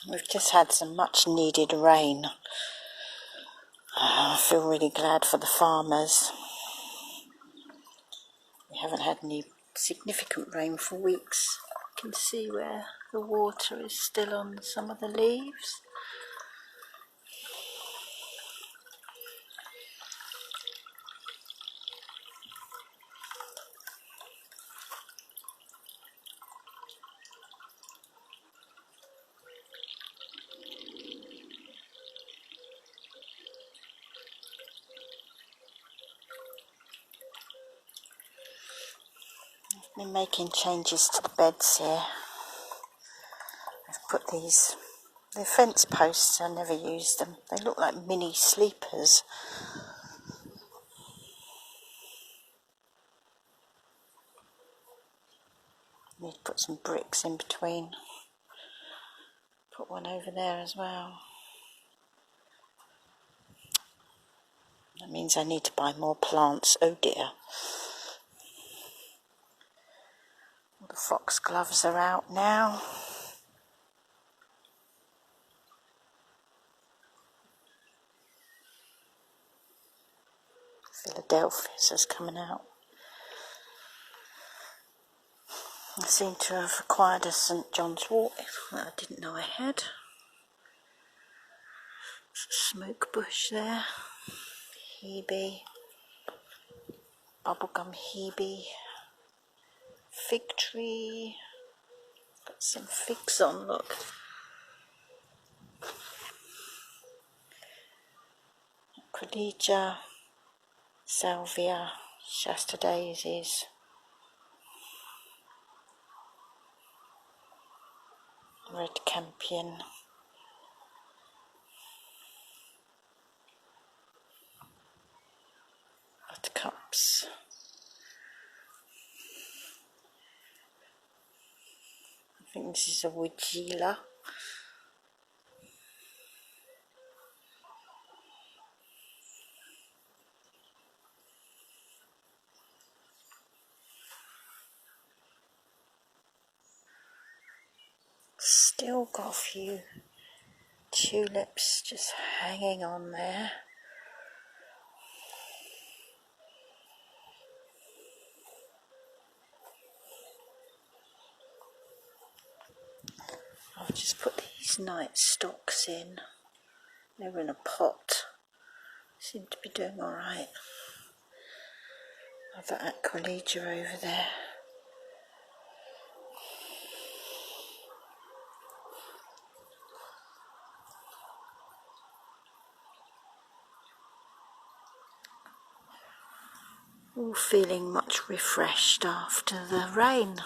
We've just had some much needed rain. I feel really glad for the farmers. We haven't had any significant rain for weeks. You can see where the water is still on some of the leaves. I've been making changes to the beds here. I've put they're fence posts. I never used them. They look like mini sleepers. Need to put some bricks in between. Put one over there as well. That means I need to buy more plants. Oh dear. All the foxgloves are out now. Philadelphia's is coming out. I seem to have acquired a St. John's wort that I didn't know I had. Smoke bush there. Hebe. Bubblegum hebe. Fig tree. Got some figs on, look. Aquilegia. Salvia. Daisies. Red campion. Buttercups. I think this is a Weigela. Still got a few tulips just hanging on there. I've just put these night stalks in. They were in a pot. Seem to be doing alright. I've got Aquilegia over there. All feeling much refreshed after the rain.